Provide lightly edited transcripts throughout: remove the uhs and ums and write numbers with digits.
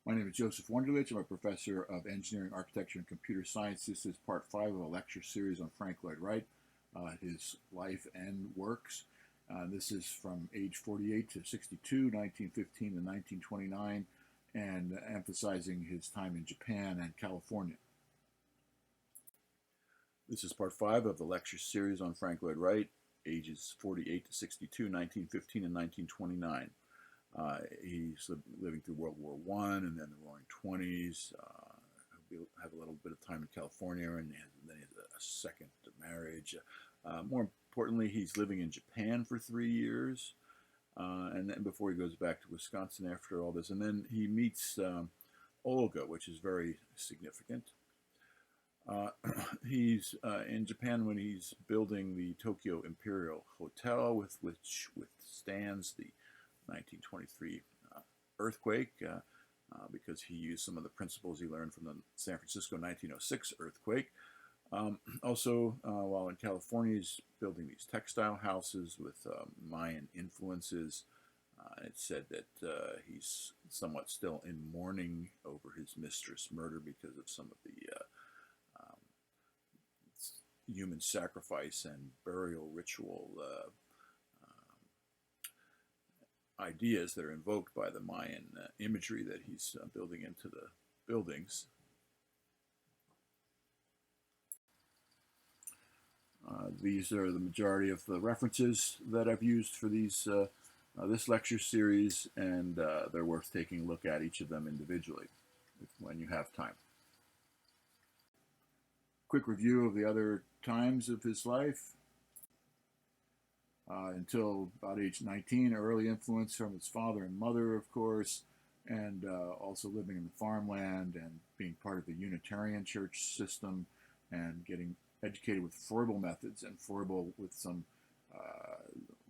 My name is Joseph Wunderlich. I'm a professor of engineering, architecture, and computer science. This is part 5 of a lecture series on Frank Lloyd Wright, his life and works. This is from age 48 to 62, 1915 to 1929, and emphasizing his time in Japan and California. This is part 5 of the lecture series on Frank Lloyd Wright, ages 48 to 62, 1915 and 1929. He's living through World War I and then the Roaring Twenties. He'll have a little bit of time in California, and then he has a second marriage. More importantly, he's living in Japan for 3 years, and then before he goes back to Wisconsin after all this. And then he meets Olga, which is very significant. He's in Japan when he's building the Tokyo Imperial Hotel, which withstands the 1923 earthquake, because he used some of the principles he learned from the San Francisco 1906 earthquake. Also, while in California, he's building these textile houses with Mayan influences. It's said that he's somewhat still in mourning over his mistress' murder because of some of the human sacrifice and burial ritual ideas that are invoked by the Mayan imagery that he's building into the buildings. These are the majority of the references that I've used for these this lecture series, and they're worth taking a look at each of them individually when you have time. Quick review of the other times of his life. Until about age 19, early influence from his father and mother, of course, and also living in the farmland and being part of the Unitarian church system and getting educated with Froebel methods, and Froebel with some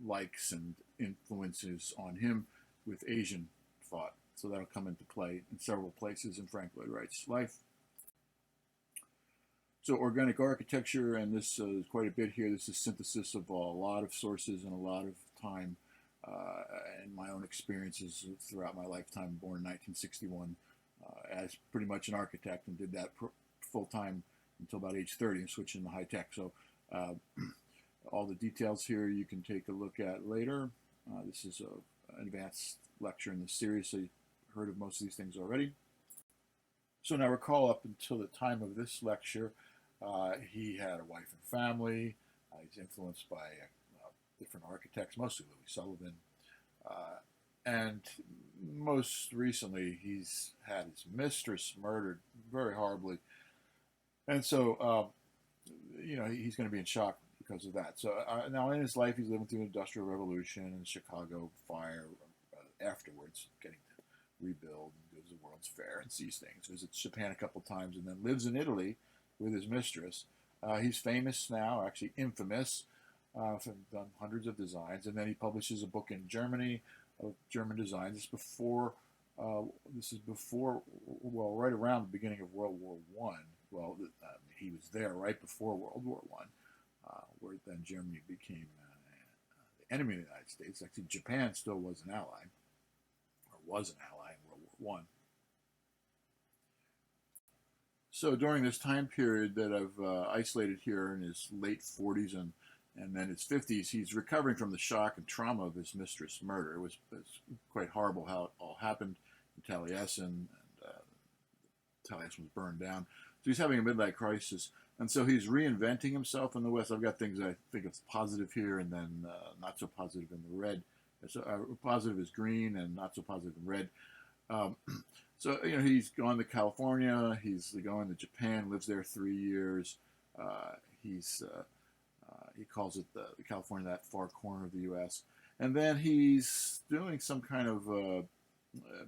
likes and influences on him with Asian thought. So that'll come into play in several places in Frank Lloyd Wright's life. So organic architecture, and this is quite a bit here. This is synthesis of a lot of sources and a lot of time and my own experiences throughout my lifetime. Born in 1961 as pretty much an architect, and did that full-time until about age 30 and switched into high tech. So all the details here you can take a look at later. This is an advanced lecture in the series, so you've heard of most of these things already. So now recall up until the time of this lecture, he had a wife and family. He's influenced by different architects, mostly Louis Sullivan. And most recently, he's had his mistress murdered very horribly. And so, he's going to be in shock because of that. So now in his life, he's living through the Industrial Revolution and the Chicago fire afterwards, getting to rebuild, and goes to the World's Fair and sees things, visits Japan a couple times, and then lives in Italy with his mistress. He's famous now, actually infamous, for done hundreds of designs, and then he publishes a book in Germany of German designs. This is before, well, right around the beginning of World War I. Well, he was there right before World War I, where then Germany became the enemy of the United States. Actually, Japan still was an ally, or was an ally in World War I. So during this time period that I've isolated here in his late 40s and then his 50s, he's recovering from the shock and trauma of his mistress' murder. It was quite horrible how it all happened in Taliesin, and Taliesin was burned down. So he's having a midlife crisis, and so he's reinventing himself in the West. I've got things I think it's positive here, and then not so positive in the red. So positive is green, and not so positive in red. So, he's gone to California, he's going to Japan, lives there 3 years. He calls it the California, that far corner of the U.S. And then he's doing some kind of,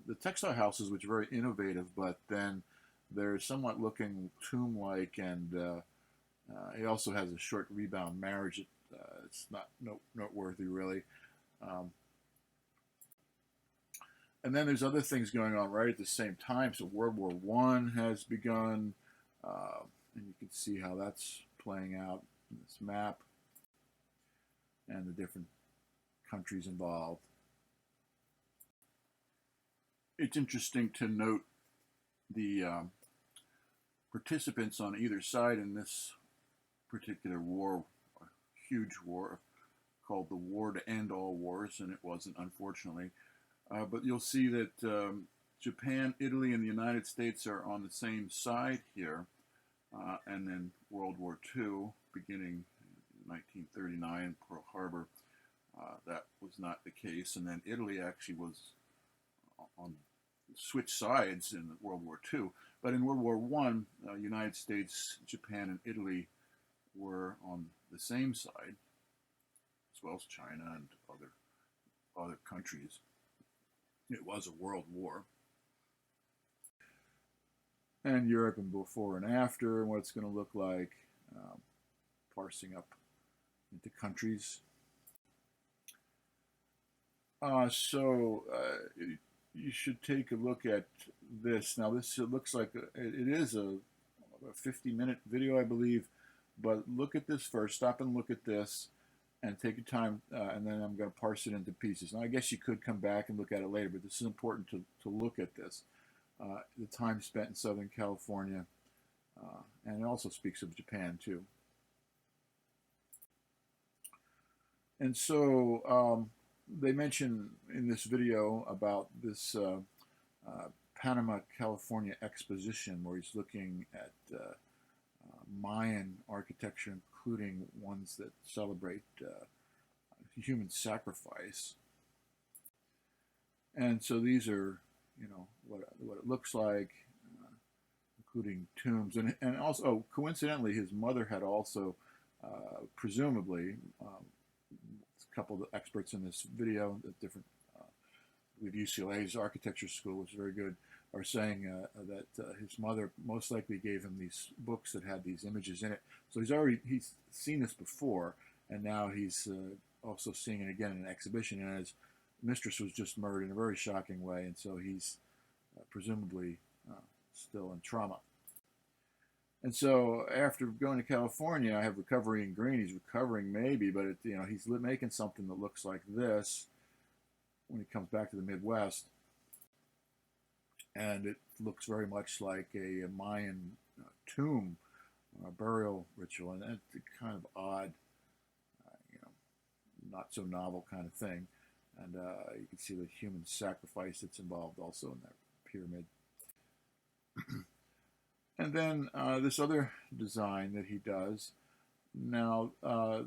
the textile houses, which are very innovative, but then they're somewhat looking tomb-like, and he also has a short rebound marriage. It's not noteworthy, really. And then there's other things going on right at the same time. So World War I has begun, and you can see how that's playing out in this map and the different countries involved. It's interesting to note The participants on either side in this particular war, a huge war called the War to End All Wars, and it wasn't, unfortunately. But you'll see that Japan, Italy, and the United States are on the same side here. And then World War II, beginning in 1939, Pearl Harbor, that was not the case. And then Italy actually was on switched sides in World War II. But in World War I, United States, Japan, and Italy were on the same side, as well as China and other countries. It was a world war. And Europe and before and after, and what it's going to look like, parsing up into countries. You should take a look at this. Now, this looks like it is a 50-minute video, I believe, but look at this first. Stop and look at this, and take your time, and then I'm going to parse it into pieces. Now, I guess you could come back and look at it later, but this is important to look at this. The time spent in Southern California, and it also speaks of Japan, too. And so they mention in this video about this Panama, California exposition, where he's looking at Mayan architecture, including ones that celebrate human sacrifice. And so these are, what it looks like, including tombs. And also, coincidentally, his mother had also, presumably, a couple of experts in this video, different, with UCLA's architecture school was very good, are saying that his mother most likely gave him these books that had these images in it. So he's seen this before, and now he's also seeing it again in an exhibition. And his mistress was just murdered in a very shocking way, and so he's presumably still in trauma. And so after going to California, I have recovery in green. He's recovering maybe, but he's making something that looks like this when he comes back to the Midwest. And it looks very much like a Mayan tomb, burial ritual, and it's kind of odd, not so novel kind of thing. And you can see the human sacrifice that's involved also in that pyramid. And then this other design that he does. Now,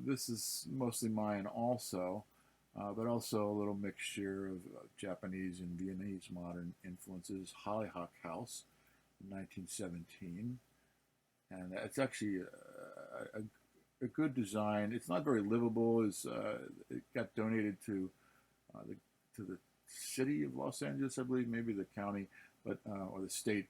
this is mostly Mayan also, but also a little mixture of Japanese and Viennese modern influences. Hollyhock House in 1917. And it's actually a good design. It's not very livable. It got donated to the city of Los Angeles, I believe, maybe the county, but or the state.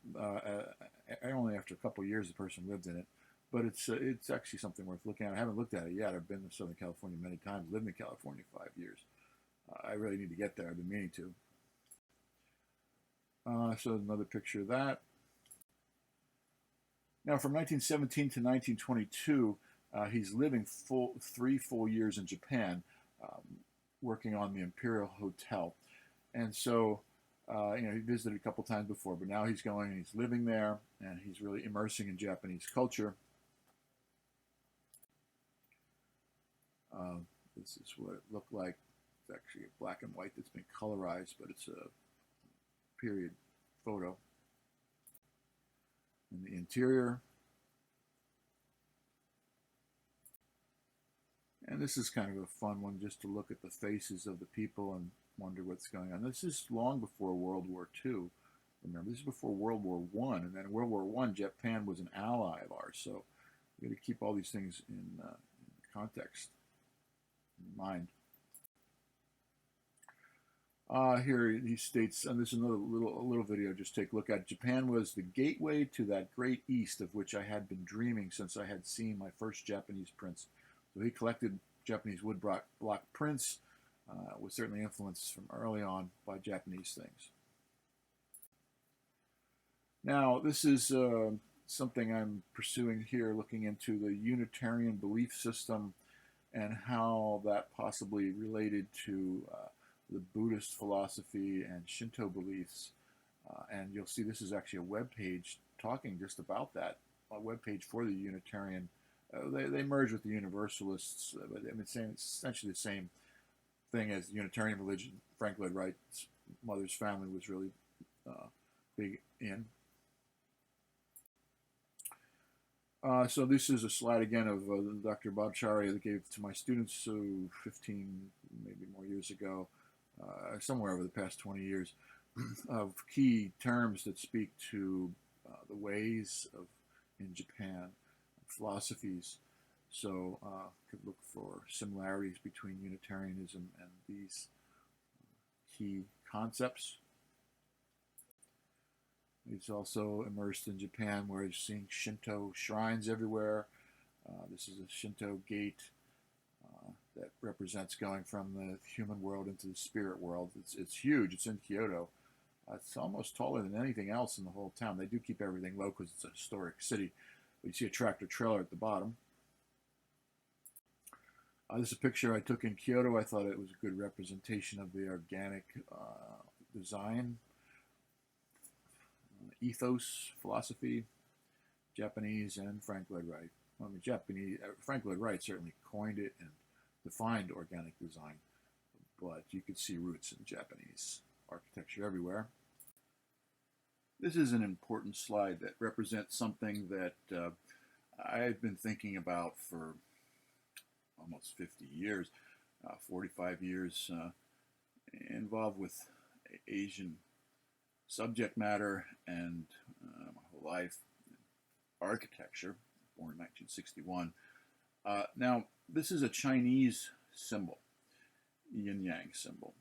Only after a couple of years, the person lived in it. But it's actually something worth looking at. I haven't looked at it yet. I've been to Southern California many times. Lived in California 5 years. I really need to get there. I've been meaning to. So another picture of that. Now, from 1917 to 1922, he's living 3 full years in Japan, working on the Imperial Hotel. And so, he visited a couple times before, but now he's going and he's living there, and he's really immersing in Japanese culture. This is what it looked like. It's actually a black and white that's been colorized, but it's a period photo. In the interior. And this is kind of a fun one, just to look at the faces of the people and wonder what's going on. This is long before World War II. Remember, this is before World War I, and then in World War I, Japan was an ally of ours. So we got to keep all these things in context, in mind. Here he states, and this is another little video. Just take a look at. Japan was the gateway to that great East of which I had been dreaming since I had seen my first Japanese prints. So he collected Japanese woodblock prints, was certainly influenced from early on by Japanese things. Now, this is something I'm pursuing here, looking into the Unitarian belief system and how that possibly related to the Buddhist philosophy and Shinto beliefs. And you'll see this is actually a web page talking just about that, a web page for the Unitarian. They merge with the Universalists, but I mean, it's essentially the same thing as Unitarian religion. Frank Lloyd Wright's mother's family was really big in. So this is a slide again of Dr. Bhattacharya that gave to my students 15, maybe more years ago, somewhere over the past 20 years, of key terms that speak to the ways of in Japan, philosophies. So could look for similarities between Unitarianism and these key concepts. He's also immersed in Japan, where he's seeing Shinto shrines everywhere. This is a Shinto gate that represents going from the human world into the spirit world. It's huge. It's in Kyoto. It's almost taller than anything else in the whole town. They do keep everything low because it's a historic city. But you see a tractor trailer at the bottom. This is a picture I took in Kyoto. I thought it was a good representation of the organic design, ethos, philosophy, Japanese, and Frank Lloyd Wright. Well, I mean, Frank Lloyd Wright certainly coined it and defined organic design, but you could see roots in Japanese architecture everywhere. This is an important slide that represents something that I've been thinking about for almost 50 years, 45 years involved with Asian subject matter and my whole life, architecture, born in 1961. Now, this is a Chinese symbol, yin-yang symbol.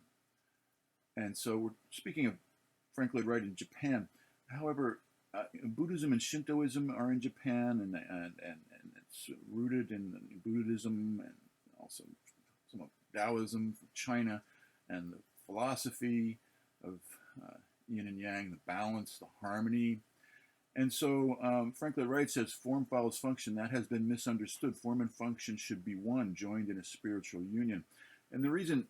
And so we're speaking of Frank Lloyd Wright in Japan. However, Buddhism and Shintoism are in Japan, and it's rooted in Buddhism and also some of Taoism from China, and the philosophy of yin and yang, the balance, the harmony. And so Frank Lloyd Wright says, form follows function. That has been misunderstood. Form and function should be one, joined in a spiritual union. And the reason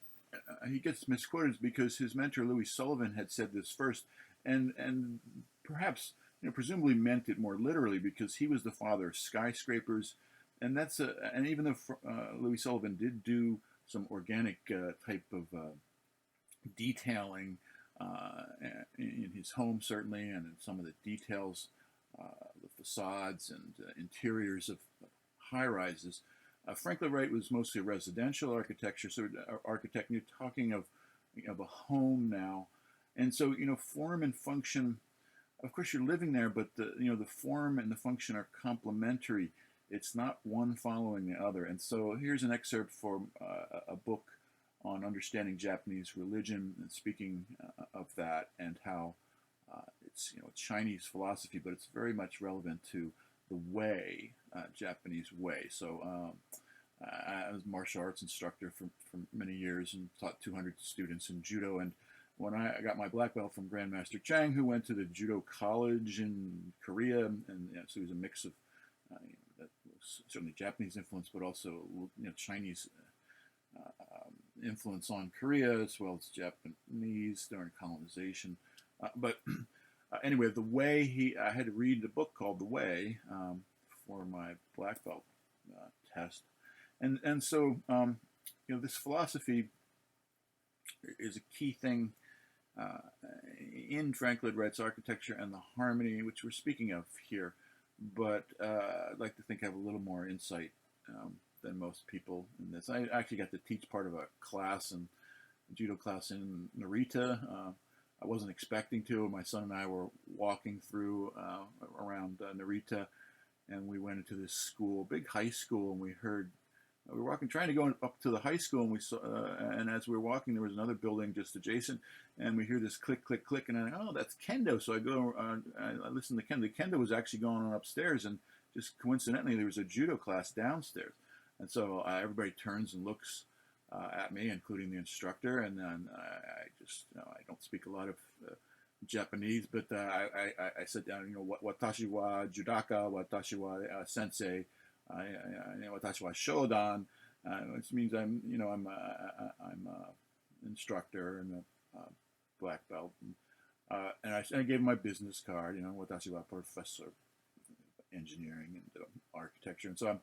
he gets misquoted is because his mentor, Louis Sullivan, had said this first, and perhaps, presumably meant it more literally, because he was the father of skyscrapers. And that's and even though Louis Sullivan did do some organic type of detailing in his home, certainly, and in some of the details, the facades and interiors of high-rises, Frank Lloyd Wright was mostly a residential architecture, so architect. You're talking of a home now, and so form and function. Of course, you're living there, but the form and the function are complementary. It's not one following the other. And so here's an excerpt from a book on understanding Japanese religion, and speaking of that, and how it's Chinese philosophy, but it's very much relevant to the way, Japanese way. So I was a martial arts instructor for many years and taught 200 students in judo. And when I got my black belt from Grandmaster Chang, who went to the judo college in Korea, and so he was a mix of that was certainly Japanese influence, but also Chinese influence on Korea, as well as Japanese during colonization. But anyway, the way I had to read a book called The Way for my black belt test, and so this philosophy is a key thing in Frank Lloyd Wright's architecture, and the harmony, which we're speaking of here. But I'd like to think I have a little more insight than most people in this. I actually got to teach part of a class, a judo class in Narita. I wasn't expecting to. My son and I were walking through around Narita, and we went into this school, big high school, and we heard, we were walking, trying to go up to the high school, and we saw, and as we were walking, there was another building just adjacent, and we hear this click, click, click, and I oh, that's kendo. So I go, I listen to kendo. The kendo was actually going on upstairs, and just coincidentally, there was a judo class downstairs. And so everybody turns and looks at me, including the instructor, and then I just, I don't speak a lot of Japanese, but I sit down, watashi wa judaka, watashi wa sensei, watashi wa shodan, which means I'm an instructor and a black belt. And And I gave him my business card, you know, watashi wa professor, engineering and architecture. And so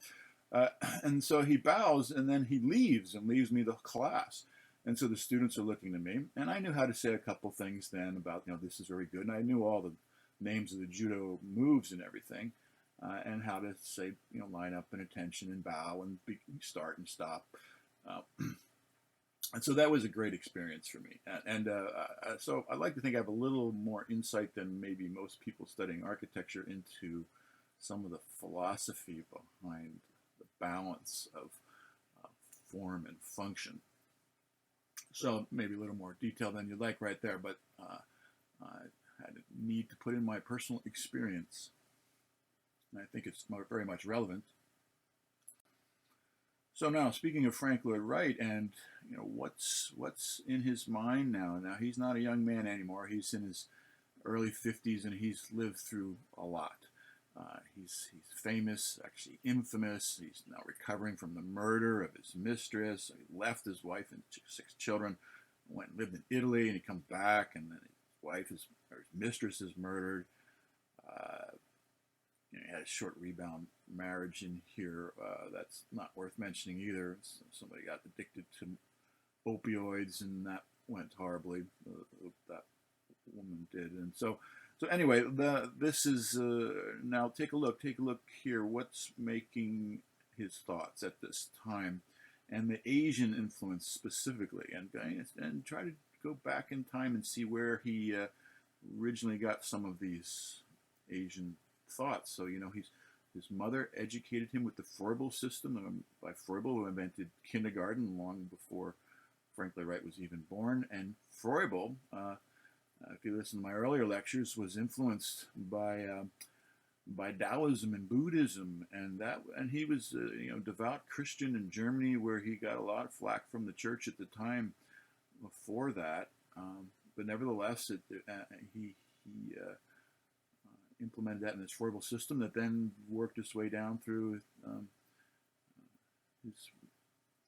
and so he bows and then he leaves and leaves me the class. And so the students are looking to me, and I knew how to say a couple things then about, you know, this is very good. And I knew all the names of the judo moves and everything, and how to say, you know, line up and attention and bow and start and stop. Uh, and so that was a great experience for me. So I like to think I have a little more insight than maybe most people studying architecture into some of the philosophy behind the balance of form and function. So maybe a little more detail than you'd like right there, but I had a need to put in my personal experience, and I think it's very much relevant. So now, speaking of Frank Lloyd Wright, and you know what's in his mind now. Now he's not a young man anymore. He's in his early 50s, and he's lived through a lot. He's famous, actually infamous. He's now recovering from the murder of his mistress. He left his wife and 6 children, went and lived in Italy, and he comes back, and then his mistress is murdered. You know, he had a short rebound marriage in here. That's not worth mentioning either. Somebody got addicted to opioids, and that went horribly. That woman did, and so anyway, this is now take a look here. What's making his thoughts at this time, and the Asian influence specifically, and try to go back in time and see where he originally got some of these Asian thoughts. So you know, his mother educated him with the Froebel system by Froebel, who invented kindergarten long before Frank Lloyd Wright was even born. And Froebel, if you listen to my earlier lectures, was influenced by Taoism and Buddhism, and he was you know, devout Christian in Germany, where he got a lot of flack from the church at the time for that. But nevertheless, he implemented that in his Froebel system that then worked its way down through his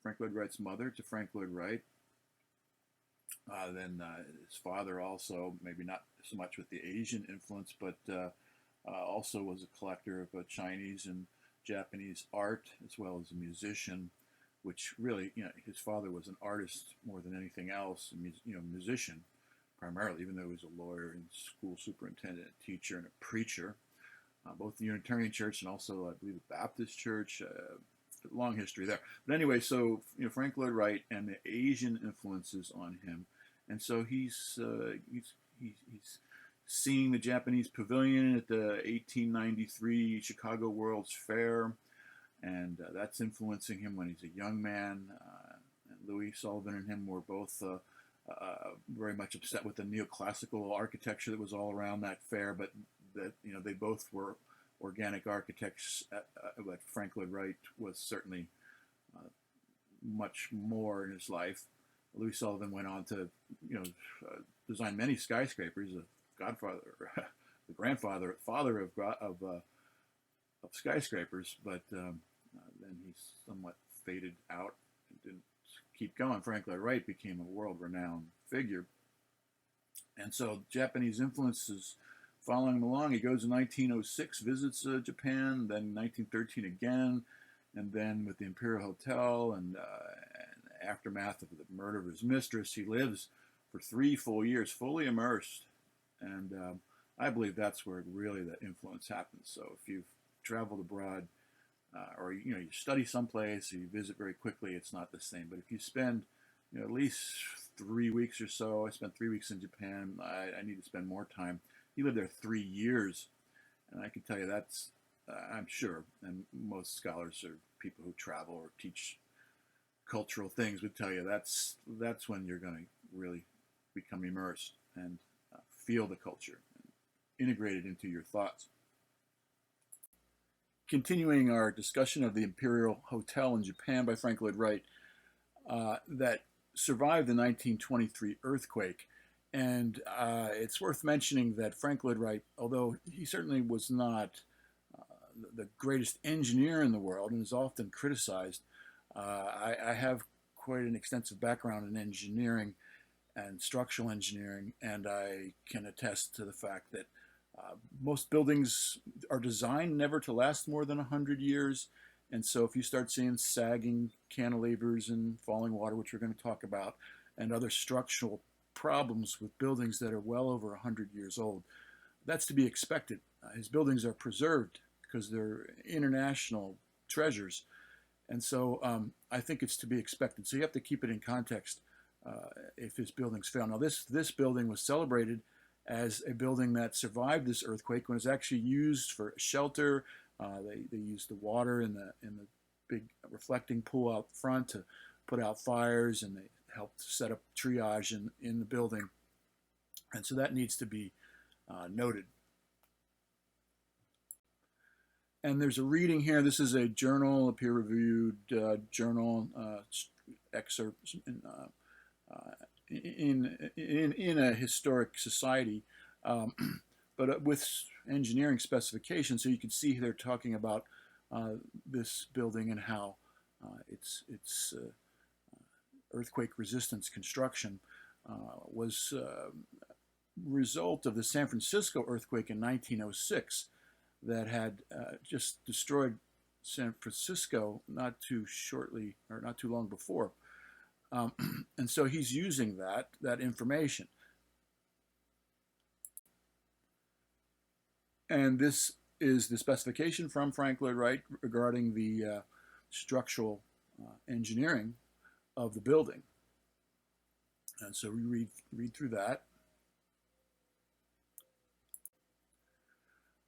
Frank Lloyd Wright's mother to Frank Lloyd Wright. Then his father also, maybe not so much with the Asian influence, but also was a collector of Chinese and Japanese art, as well as a musician, which really, you know, his father was an artist more than anything else, you know, musician primarily, even though he was a lawyer and school superintendent, a teacher, and a preacher, both the Unitarian Church and also, I believe, the Baptist Church. Long history there. But anyway, so you know, Frank Lloyd Wright and the Asian influences on him, and so he's seeing the Japanese pavilion at the 1893 Chicago World's Fair, and that's influencing him when he's a young man. And Louis Sullivan and him were both very much upset with the neoclassical architecture that was all around that fair, but that, you know, they both were organic architects, but Frank Lloyd Wright was certainly much more in his life. Louis Sullivan went on to, you know, design many skyscrapers. The father of skyscrapers, but then he somewhat faded out and didn't keep going. Frank Lloyd Wright became a world-renowned figure, and so Japanese influences following him along. He goes in 1906, visits Japan, then 1913 again, and then with the Imperial Hotel and aftermath of the murder of his mistress, he lives for 3 full years, fully immersed. And I believe that's where really the influence happens. So if you've traveled abroad, or you know, you study someplace, or you visit very quickly, it's not the same. But if you spend, you know, at least 3 weeks or so, I spent 3 weeks in Japan. I need to spend more time. He lived there 3 years, and I can tell you that's, I'm sure, and most scholars or people who travel or teach cultural things would tell you that's when you're going to really become immersed and feel the culture and integrate it into your thoughts. Continuing our discussion of the Imperial Hotel in Japan by Frank Lloyd Wright, that survived the 1923 earthquake. And it's worth mentioning that Frank Lloyd Wright, although he certainly was not the greatest engineer in the world and is often criticized, I have quite an extensive background in engineering, and structural engineering, and I can attest to the fact that most buildings are designed never to last more than 100 years. And so if you start seeing sagging cantilevers and falling water, which we're going to talk about, and other structural problems with buildings that are well over 100 years old, that's to be expected. His buildings are preserved because they're international treasures. And so I think it's to be expected. So you have to keep it in context if his buildings fail. Now, this building was celebrated as a building that survived this earthquake when it was actually used for shelter. They used the water in the big reflecting pool out front to put out fires, and they helped set up triage in the building. And so that needs to be noted. And there's a reading here. This is a journal, a peer-reviewed journal excerpt in a historic society, but with engineering specifications. So you can see they're talking about this building and how its earthquake resistance construction was result of the San Francisco earthquake in 1906 that had just destroyed San Francisco not too long before. And so he's using that information. And this is the specification from Frank Lloyd Wright regarding the structural engineering of the building. And so we read through that.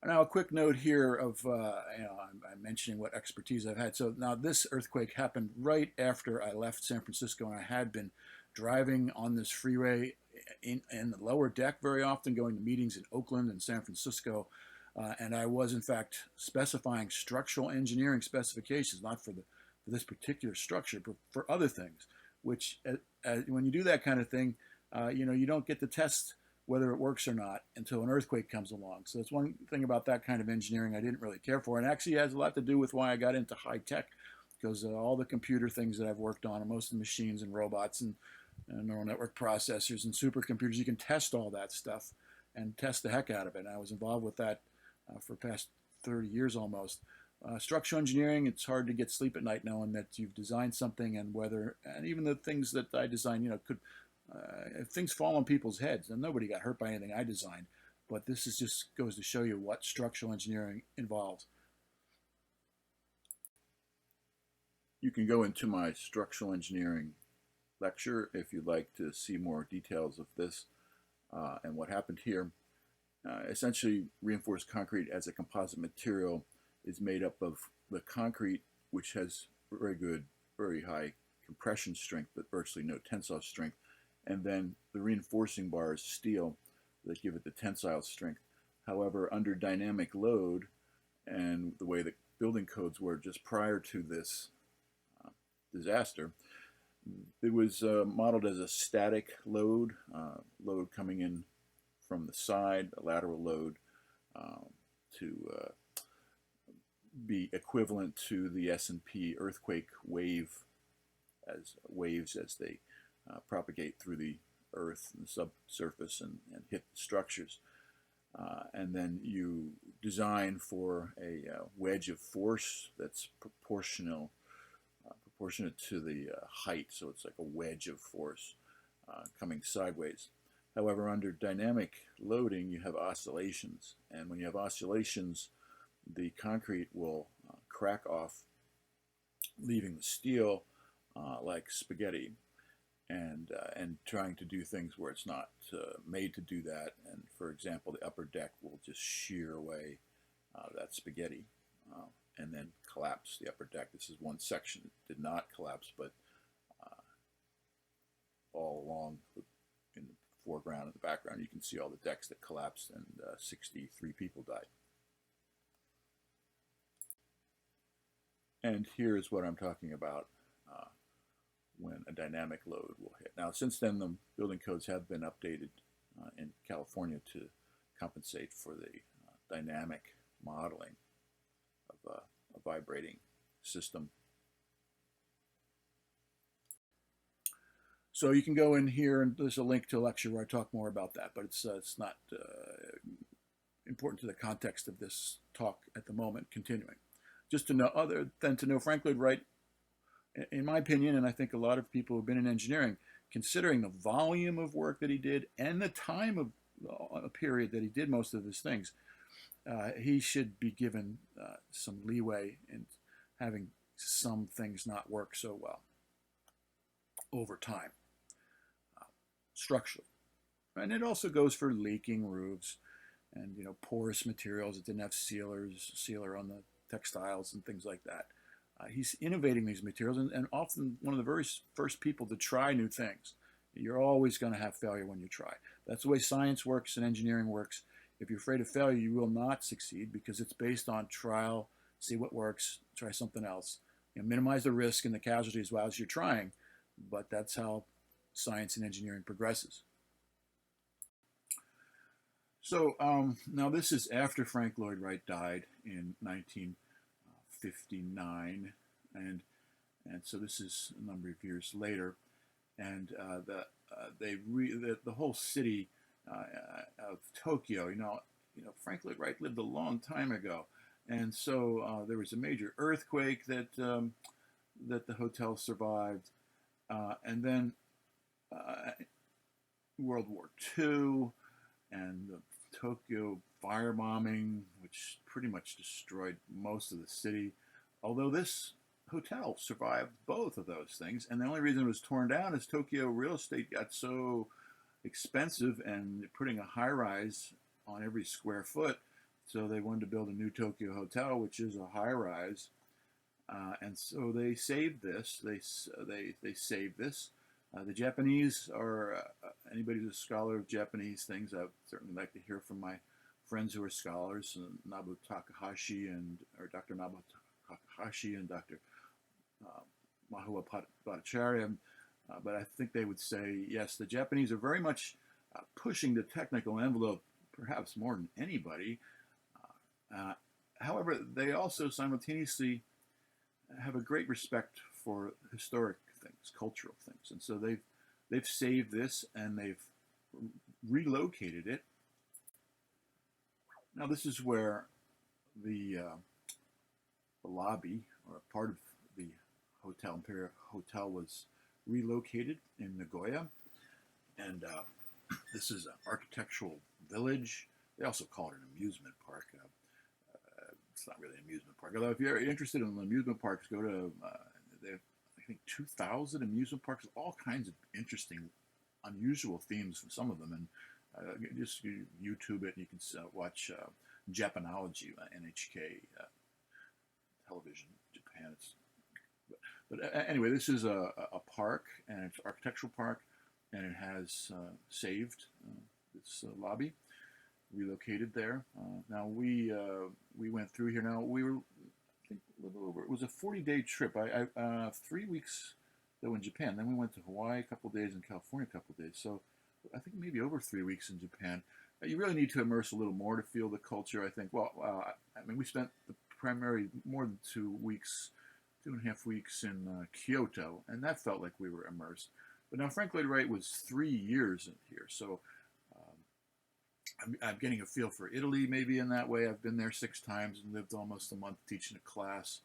Now, a quick note here of, I'm mentioning what expertise I've had. So now this earthquake happened right after I left San Francisco, and I had been driving on this freeway in the lower deck very often, going to meetings in Oakland and San Francisco. And I was, in fact, specifying structural engineering specifications, not for this particular structure, but for other things, which when you do that kind of thing, you don't get to test whether it works or not until an earthquake comes along. So that's one thing about that kind of engineering I didn't really care for. And actually has a lot to do with why I got into high tech, because all the computer things that I've worked on, and most of the machines and robots and neural network processors and supercomputers, you can test all that stuff and test the heck out of it. And I was involved with that for the past 30 years almost. Structural engineering, it's hard to get sleep at night knowing that you've designed something, and even the things that I designed, could, if things fall on people's heads, and nobody got hurt by anything I designed, but this just goes to show you what structural engineering involves. You can go into my structural engineering lecture if you'd like to see more details of this and what happened here. Essentially, reinforced concrete as a composite material is made up of the concrete, which has very high compression strength, but virtually no tensile strength, and then the reinforcing bars, steel, that give it the tensile strength. However, under dynamic load, and the way that building codes were just prior to this disaster, it was modeled as a static load, load coming in from the side, a lateral load, to be equivalent to the S&P earthquake waves as they propagate through the earth and the subsurface and hit the structures. And then you design for a wedge of force that's proportionate to the height, so it's like a wedge of force coming sideways. However, under dynamic loading, you have oscillations, and when you have oscillations, the concrete will crack off, leaving the steel like spaghetti, and trying to do things where it's not made to do that. And for example, the upper deck will just shear away that spaghetti and then collapse the upper deck. This is one section that did not collapse, but all along in the foreground and the background, you can see all the decks that collapsed, and 63 people died. And here is what I'm talking about when a dynamic load will hit. Now, since then, the building codes have been updated in California to compensate for the dynamic modeling of a vibrating system. So you can go in here, and there's a link to a lecture where I talk more about that, but it's not important to the context of this talk at the moment. Continuing, just to know, other than to know Frank Lloyd Wright, in my opinion, and I think a lot of people who've been in engineering, considering the volume of work that he did and the time of a period that he did most of his things, he should be given some leeway in having some things not work so well over time, structurally. And it also goes for leaking roofs and porous materials that didn't have sealer on the textiles and things like that. He's innovating these materials, and often one of the very first people to try new things. You're always going to have failure when you try. That's the way science works and engineering works. If you're afraid of failure, you will not succeed, because it's based on trial, see what works, try something else. Minimize the risk and the casualties while you're trying, but that's how science and engineering progresses. So now this is after Frank Lloyd Wright died in 1959, and so this is a number of years later, and the whole city of Tokyo, Frank Lloyd Wright lived a long time ago, and so there was a major earthquake that the hotel survived, and then World War II and the Tokyo firebombing, which pretty much destroyed most of the city. Although this hotel survived both of those things, and the only reason it was torn down is Tokyo real estate got so expensive, and putting a high-rise on every square foot, so they wanted to build a new Tokyo hotel, which is a high-rise, and so they saved this. They saved this. The Japanese are, anybody who's a scholar of Japanese things, I would certainly like to hear from my friends who are scholars, Nobuo Takahashi or Dr. Nobuo Takahashi and Dr. Mahua Bhattacharya, but I think they would say, yes, the Japanese are very much pushing the technical envelope, perhaps more than anybody. However, they also simultaneously have a great respect for historic things, cultural things, and so they've saved this and they've relocated it. Now this is where the lobby, or part of the Imperial Hotel, was relocated in Nagoya, and this is an architectural village. They also call it an amusement park. It's not really an amusement park, although if you're interested in amusement parks, go to they have, I think, 2,000 amusement parks, all kinds of interesting, unusual themes for some of them, and just YouTube it, and you can watch Japanology, NHK television, Japan. But anyway, this is a park, and it's an architectural park, and it has saved this lobby, relocated there. Now we went through here. Now we were, I think, a little over. It was a 40-day trip. 3 weeks though in Japan. Then we went to Hawaii a couple of days and California a couple of days. So I think maybe over 3 weeks in Japan. You really need to immerse a little more to feel the culture, I think. Well, I mean, we spent the primary more than 2 weeks, 2.5 weeks in Kyoto, and that felt like we were immersed. But now Frank Lloyd Wright was 3 years in here, so I'm getting a feel for Italy maybe in that way. I've been there 6 times and lived almost a month teaching a class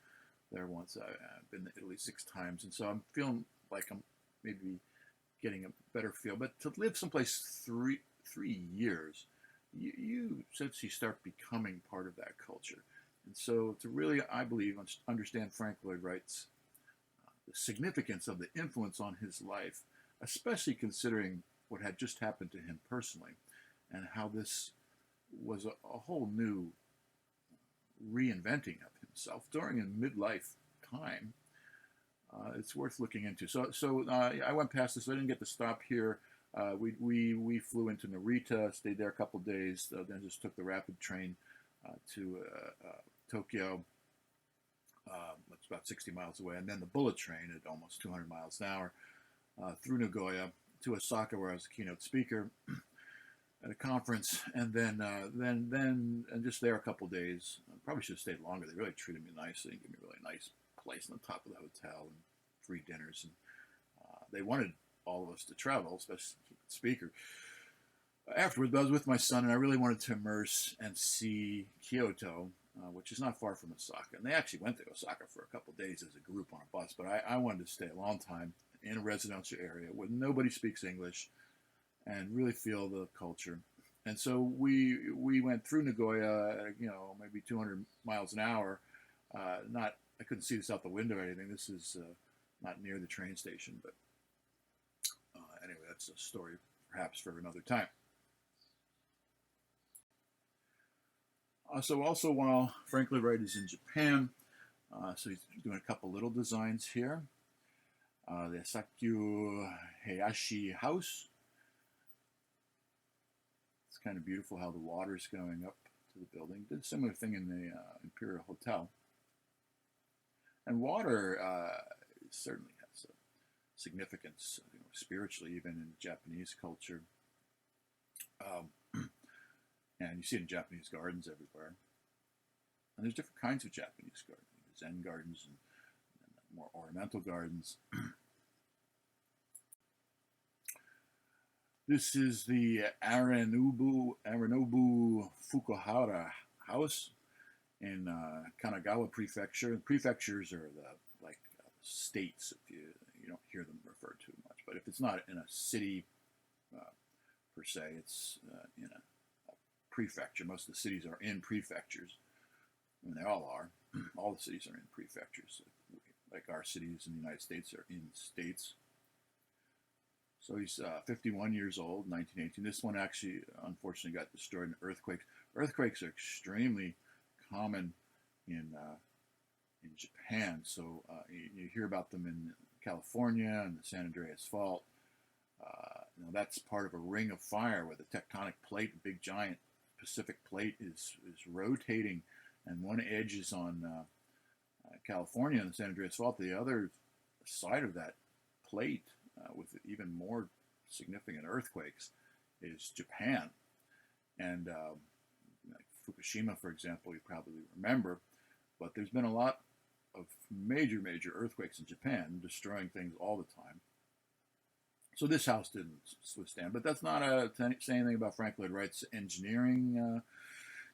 there once. I've been to Italy 6 times, and so I'm feeling like I'm maybe getting a better feel. But to live someplace 3 years, you essentially start becoming part of that culture. And so to really, I believe, understand Frank Lloyd Wright's the significance of the influence on his life, especially considering what had just happened to him personally, and how this was a whole new reinventing of himself during a midlife time, it's worth looking into. So I went past this. I didn't get to stop here. We flew into Narita, stayed there a couple of days, then just took the rapid train to Tokyo. It's about 60 miles away, and then the bullet train at almost 200 miles an hour through Nagoya to Osaka, where I was a keynote speaker at a conference, and then just there a couple of days. I probably should have stayed longer. They really treated me nice. They gave me a really nice place on the top of the hotel and free dinners, and they wanted all of us to travel, especially the speaker. Afterwards, I was with my son, and I really wanted to immerse and see Kyoto, which is not far from Osaka. And they actually went to Osaka for a couple of days as a group on a bus, but I wanted to stay a long time in a residential area where nobody speaks English and really feel the culture. And so we went through Nagoya, maybe 200 miles an hour. Not I couldn't see this out the window or anything. This is not near the train station, but anyway, that's a story perhaps for another time. So also while Frank Lloyd Wright is in Japan, so he's doing a couple little designs here. The Sakyu Heiashi House. It's kind of beautiful how the water's going up to the building. Did a similar thing in the Imperial Hotel. And water certainly has a significance, spiritually, even in Japanese culture. And you see it in Japanese gardens everywhere. And there's different kinds of Japanese gardens. Zen gardens and more ornamental gardens. This is the Arenobu Fukuhara House in Kanagawa Prefecture. Prefectures are the states, if you don't hear them referred to much. But if it's not in a city per se, it's in a prefecture. Most of the cities are in prefectures. I mean, they all are. All the cities are in prefectures. Like our cities in the United States are in states. So he's 51 years old, 1918. This one actually, unfortunately, got destroyed in earthquakes. Earthquakes are extremely common in Japan. So you hear about them in California and the San Andreas Fault. That's part of a ring of fire where the tectonic plate, the big giant Pacific plate, is rotating, and one edge is on California and the San Andreas Fault. The other side of that plate, with even more significant earthquakes, is Japan. And like Fukushima, for example, you probably remember, but there's been a lot of major earthquakes in Japan, destroying things all the time. So this house didn't withstand, but that's not say anything about Frank Lloyd Wright's engineering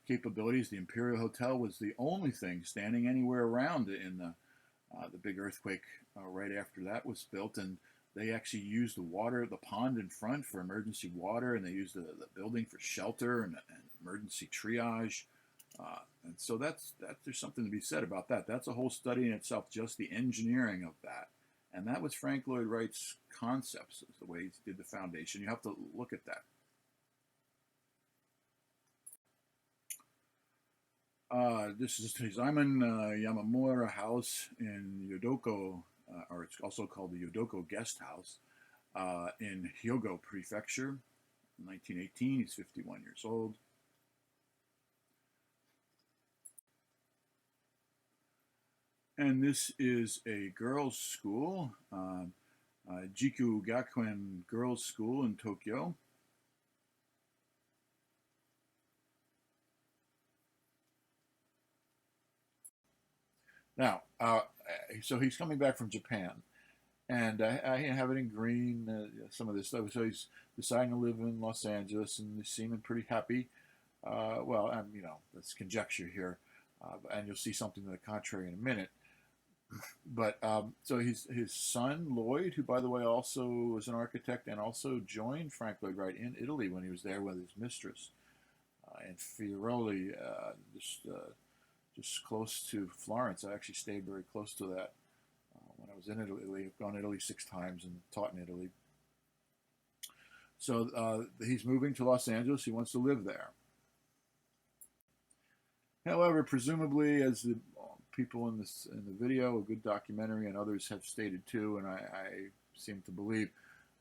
capabilities. The Imperial Hotel was the only thing standing anywhere around in the big earthquake right after that was built, and they actually used the pond in front for emergency water, and they used the building for shelter and emergency triage. And so there's something to be said about that. That's a whole study in itself, just the engineering of that. And that was Frank Lloyd Wright's concepts, the way he did the foundation. You have to look at that. This is Heizaman Yamamura House in Yodoko, or it's also called the Yodoko Guest House, in Hyogo Prefecture, 1918. He's 51 years old. And this is a girls' school, Jiku Gakuen Girls' School in Tokyo. Now, so he's coming back from Japan, and I have it in green, some of this stuff. So he's deciding to live in Los Angeles, and he's seeming pretty happy. Well, that's conjecture here, and you'll see something to the contrary in a minute. But so his son Lloyd, who by the way also was an architect and also joined Frank Lloyd Wright in Italy when he was there with his mistress in Fioroli, just close to Florence. I actually stayed very close to that when I was in Italy. I've gone to Italy 6 times and taught in Italy. So he's moving to Los Angeles. He wants to live there. However, presumably, as the people in the video, a good documentary, and others have stated too, and I seem to believe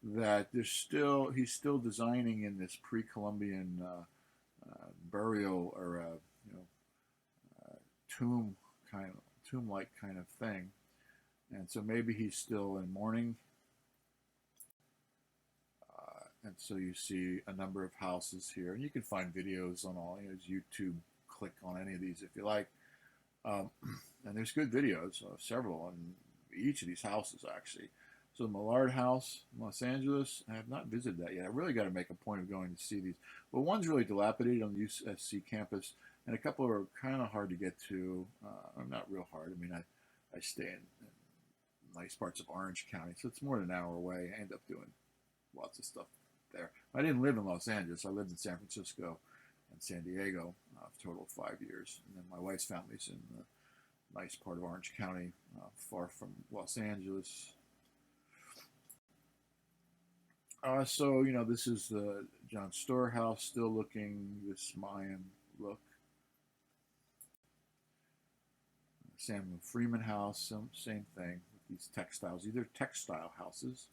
that he's still designing in this pre-Columbian burial or tomb-like kind of thing, and so maybe he's still in mourning. And so you see a number of houses here, and you can find videos on all YouTube. Click on any of these if you like. And there's good videos, several on each of these houses actually. So the Millard House in Los Angeles, I have not visited that yet. I really got to make a point of going to see these. But one's really dilapidated on the USC campus, and a couple are kind of hard to get to. Not real hard. I mean, I stay in nice parts of Orange County, so it's more than an hour away. I end up doing lots of stuff there. I didn't live in Los Angeles. I lived in San Francisco and San Diego for a total of 5 years. And then my wife's family's in the nice part of Orange County, far from Los Angeles. So, you know, this is the John Storehouse, still looking this Mayan look. Samuel Freeman House, same thing with these textiles. These are textile houses.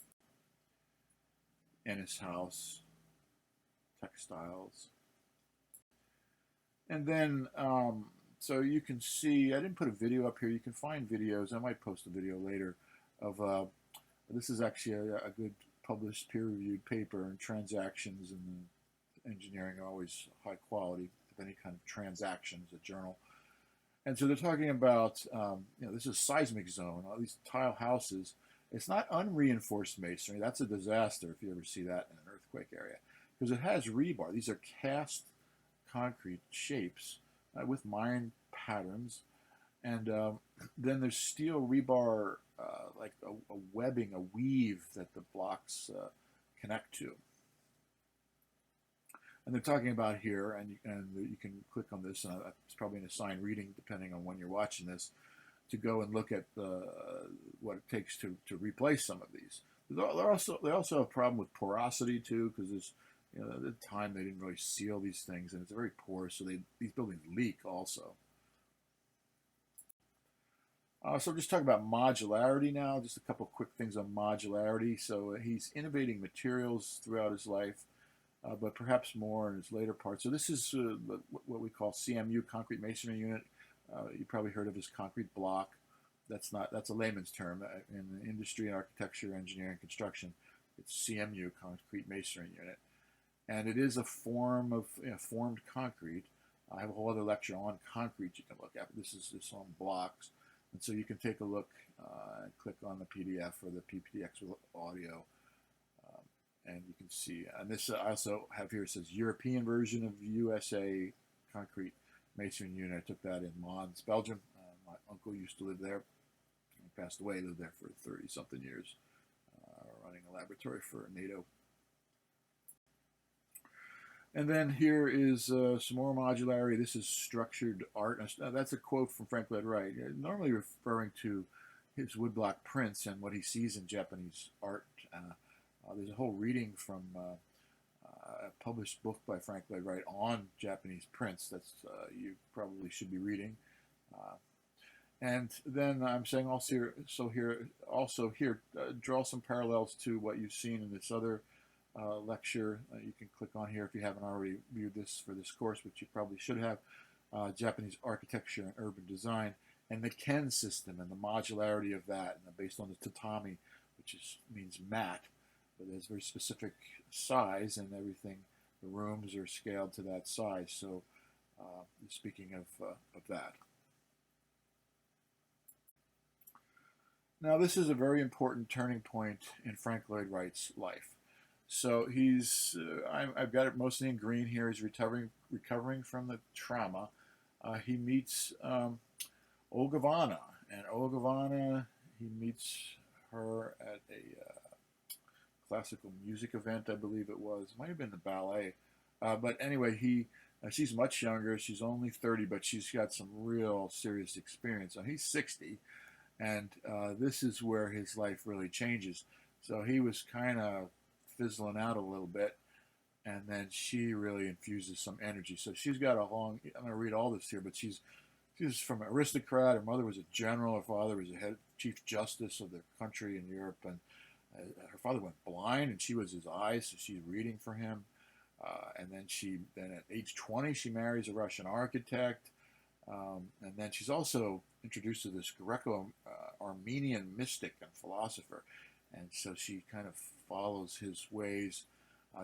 Ennis House, textiles. And then, so you can see, I didn't put a video up here. You can find videos. I might post a video later of, this is actually a good published peer-reviewed paper, and transactions in engineering are always high quality of any kind of transaction as a journal. And so they're talking about, you know, this is seismic zone, all these tile houses. It's not unreinforced masonry. That's a disaster if you ever see that in an earthquake area, because it has rebar. These are cast concrete shapes with Mayan patterns. And then there's steel rebar, like a webbing, a weave that the blocks connect to. And they're talking about here, and you can click on this. It's probably an assigned reading, depending on when you're watching this, to go and look at what it takes to replace some of these. They also have a problem with porosity too, because there's, you know, at the time they didn't really seal these things, and it's very porous, so these buildings leak also. So I'm just talking about modularity now, just a couple quick things on modularity. So he's innovating materials throughout his life, but perhaps more in his later parts. So this is what we call CMU, concrete masonry unit. You probably heard of his concrete block. That's a layman's term. In the industry, architecture, engineering, construction, it's CMU, concrete masonry unit. And it is a form of, you know, formed concrete. I have a whole other lecture on concrete you can look at, but this is on blocks. And so you can take a look and click on the PDF or the PPTX with audio, and you can see. And this I also have here, it says European version of USA concrete masonry unit. I took that in Mons, Belgium. My uncle used to live there. He passed away, lived there for 30-something years, running a laboratory for NATO. And then here is some more modularity. This is structured art. That's a quote from Frank Lloyd Wright, normally referring to his woodblock prints and what he sees in Japanese art. There's a whole reading from a published book by Frank Lloyd Wright on Japanese prints. That's you probably should be reading. And then I'm saying also here, draw some parallels to what you've seen in this other lecture. You can click on here if you haven't already viewed this for this course, which you probably should have. Japanese architecture and urban design, and the Ken system and the modularity of that, and based on the tatami, which means mat, but there's very specific size and everything. The rooms are scaled to that size. So speaking of that. Now this is a very important turning point in Frank Lloyd Wright's life. So he's, I've got it mostly in green here. He's recovering from the trauma. He meets Olga, and Olga, he meets her at a classical music event, I believe it was. It might have been the ballet. But anyway, she's much younger. She's only 30, but she's got some real serious experience. So he's 60, and this is where his life really changes. So he was kind of fizzling out a little bit, and then she really infuses some energy. So she's got a long, I'm going to read all this here, but she's from an aristocrat. Her mother was a general. Her father was a head chief justice of the country in Europe, and her father went blind, and she was his eyes, so she's reading for him. And then at age 20, she marries a Russian architect. And then she's also introduced to this Greco-Armenian mystic and philosopher. And so she kind of follows his ways.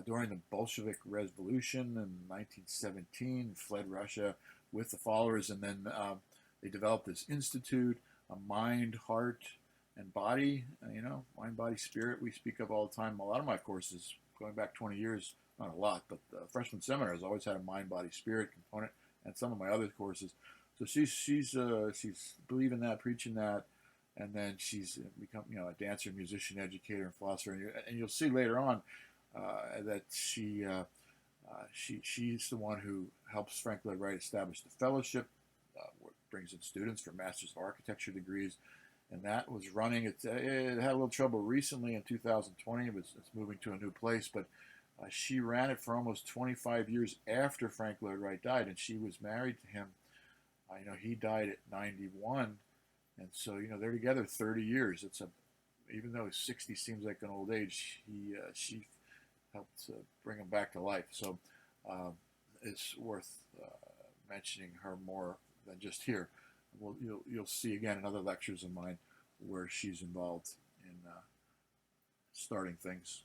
During the Bolshevik Revolution in 1917, fled Russia with the followers, and then they developed this institute, a mind-heart and body, mind, body, spirit, we speak of all the time. A lot of my courses, going back 20 years, not a lot, but freshman seminars always had a mind, body, spirit component, and some of my other courses. So she's believing that, preaching that, and then she's become a dancer, musician, educator, and philosopher. And you'll see later on that she's the one who helps Frank Lloyd Wright establish the fellowship, brings in students for Masters of Architecture degrees, and that was running. It had a little trouble recently in 2020. It's moving to a new place, but she ran it for almost 25 years after Frank Lloyd Wright died, and she was married to him. He died at 91, and so they're together 30 years. Even though 60 seems like an old age, she helped bring him back to life. So it's worth mentioning her more than just here. Well, you'll see again in other lectures of mine where she's involved in starting things,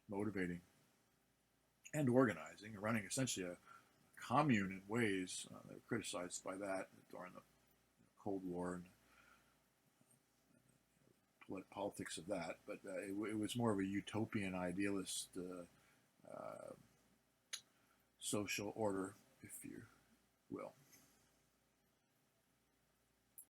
motivating, and organizing, and running essentially a commune in ways that were criticized by that during the Cold War and politics of that. But it was more of a utopian, idealist social order, if you will.